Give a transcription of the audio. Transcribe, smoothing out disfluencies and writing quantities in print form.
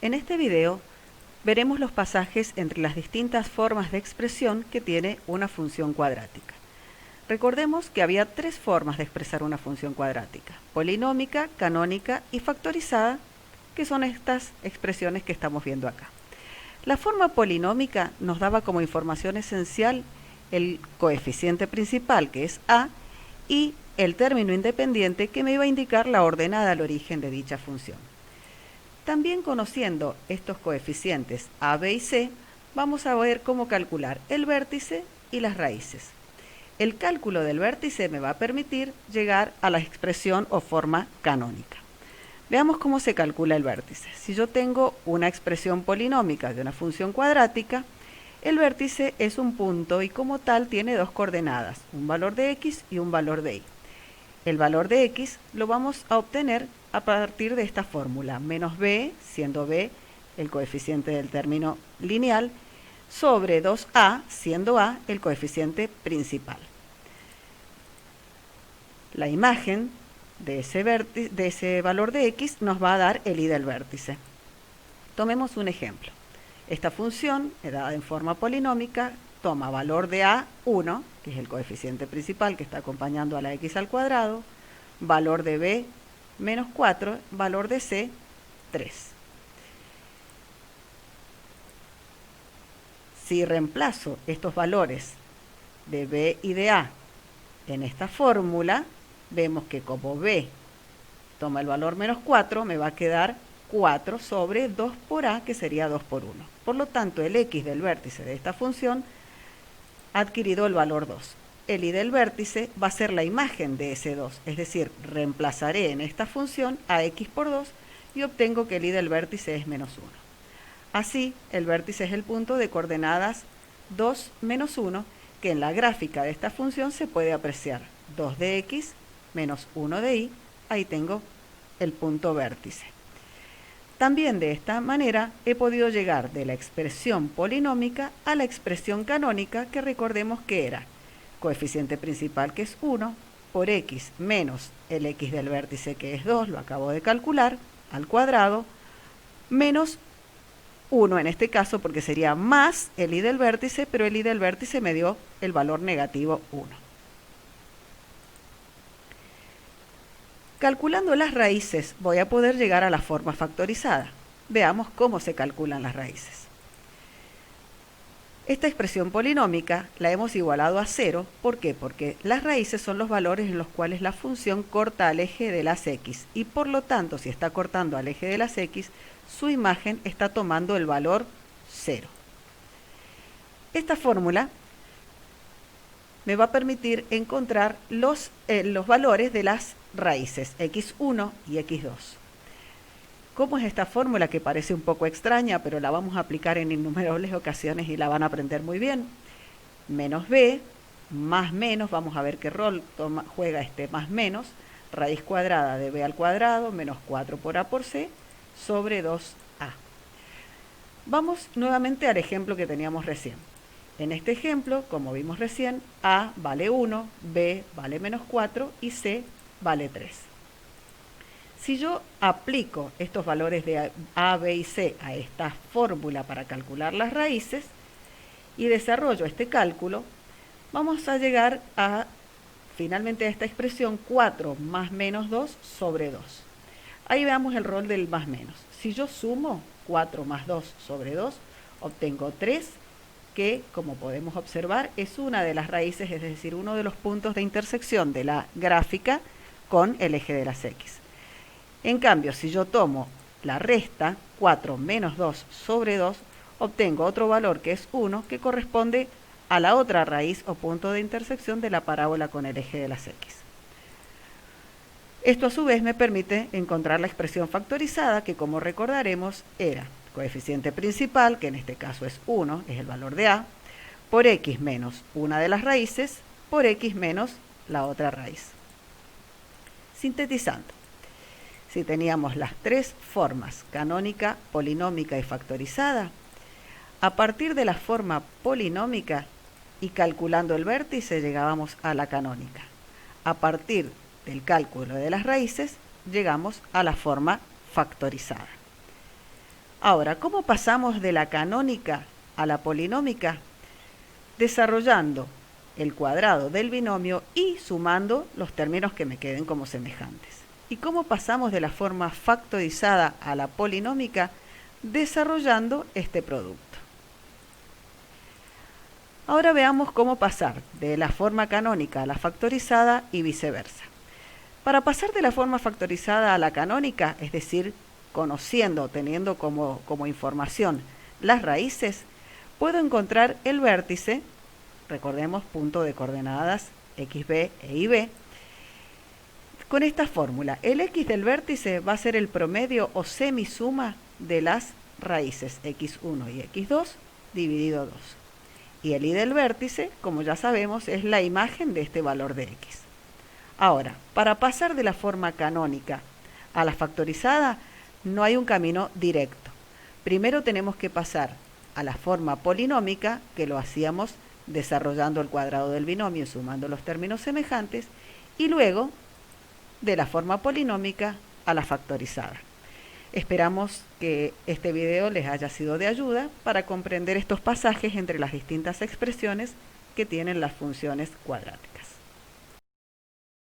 En este video veremos los pasajes entre las distintas formas de expresión que tiene una función cuadrática. Recordemos que había tres formas de expresar una función cuadrática: polinómica, canónica y factorizada, que son estas expresiones que estamos viendo acá. La forma polinómica nos daba como información esencial el coeficiente principal, que es a, y el término independiente, que me iba a indicar la ordenada al origen de dicha función. También conociendo estos coeficientes a, b y c, vamos a ver cómo calcular el vértice y las raíces. El cálculo del vértice me va a permitir llegar a la expresión o forma canónica. Veamos cómo se calcula el vértice. Si yo tengo una expresión polinómica de una función cuadrática, el vértice es un punto y como tal tiene dos coordenadas, un valor de x y un valor de y. El valor de x lo vamos a obtener a partir de esta fórmula: menos b, siendo b el coeficiente del término lineal, sobre 2a, siendo a el coeficiente principal. La imagen de ese valor de x nos va a dar el y del vértice. Tomemos un ejemplo. Esta función, dada en forma polinómica, toma valor de a 1, que es el coeficiente principal que está acompañando a la x al cuadrado, valor de b menos 4, valor de c 3. Si reemplazo estos valores de b y de a en esta fórmula, vemos que como b toma el valor menos 4, me va a quedar 4 sobre 2 por a, que sería 2 por 1. Por lo tanto, el x del vértice de esta función ha adquirido el valor 2. El y del vértice va a ser la imagen de ese 2, es decir, reemplazaré en esta función a x por 2 y obtengo que el y del vértice es menos 1. Así, el vértice es el punto de coordenadas 2, menos 1, que en la gráfica de esta función se puede apreciar 2 de x menos 1 de y. Ahí tengo el punto vértice. También de esta manera he podido llegar de la expresión polinómica a la expresión canónica, que recordemos que era coeficiente principal, que es 1, por x menos el x del vértice, que es 2, lo acabo de calcular, al cuadrado, menos 1 en este caso, porque sería más el y del vértice, pero el y del vértice me dio el valor negativo 1. Calculando las raíces voy a poder llegar a la forma factorizada. Veamos cómo se calculan las raíces. Esta expresión polinómica la hemos igualado a 0. ¿Por qué? Porque las raíces son los valores en los cuales la función corta al eje de las x, y por lo tanto, si está cortando al eje de las x, su imagen está tomando el valor 0. Esta fórmula me va a permitir encontrar los valores de las raíces x1 y x2. ¿Cómo es esta fórmula, que parece un poco extraña, pero la vamos a aplicar en innumerables ocasiones y la van a aprender muy bien? Menos b más menos, vamos a ver qué rol juega este más menos, raíz cuadrada de b al cuadrado menos 4 por a por c sobre 2a. Vamos nuevamente al ejemplo que teníamos recién. En este ejemplo, como vimos recién, a vale 1, b vale menos 4 y c vale 3. Si yo aplico estos valores de a, b y c a esta fórmula para calcular las raíces y desarrollo este cálculo, vamos a llegar a finalmente a esta expresión 4 más menos 2 sobre 2. Ahí veamos el rol del más menos. Si yo sumo 4 más 2 sobre 2, obtengo 3, que, como podemos observar, es una de las raíces, es decir, uno de los puntos de intersección de la gráfica con el eje de las x. En cambio, si yo tomo la resta, 4 menos 2 sobre 2, obtengo otro valor que es 1, que corresponde a la otra raíz o punto de intersección de la parábola con el eje de las x. Esto a su vez me permite encontrar la expresión factorizada, que, como recordaremos, era coeficiente principal, que en este caso es 1, es el valor de a, por x menos una de las raíces, por x menos la otra raíz. Sintetizando, si teníamos las tres formas, canónica, polinómica y factorizada, a partir de la forma polinómica y calculando el vértice llegábamos a la canónica. A partir del cálculo de las raíces llegamos a la forma factorizada. Ahora, ¿cómo pasamos de la canónica a la polinómica? Desarrollando el cuadrado del binomio y sumando los términos que me queden como semejantes. ¿Y cómo pasamos de la forma factorizada a la polinómica? Desarrollando este producto. Ahora veamos cómo pasar de la forma canónica a la factorizada y viceversa. Para pasar de la forma factorizada a la canónica, es decir, conociendo, teniendo como información las raíces, puedo encontrar el vértice, recordemos punto de coordenadas xb e yb, con esta fórmula. El x del vértice va a ser el promedio o semisuma de las raíces x1 y x2 dividido 2. Y el y del vértice, como ya sabemos, es la imagen de este valor de x. Ahora, para pasar de la forma canónica a la factorizada, no hay un camino directo. Primero tenemos que pasar a la forma polinómica, que lo hacíamos desarrollando el cuadrado del binomio y sumando los términos semejantes, y luego de la forma polinómica a la factorizada. Esperamos que este video les haya sido de ayuda para comprender estos pasajes entre las distintas expresiones que tienen las funciones cuadráticas.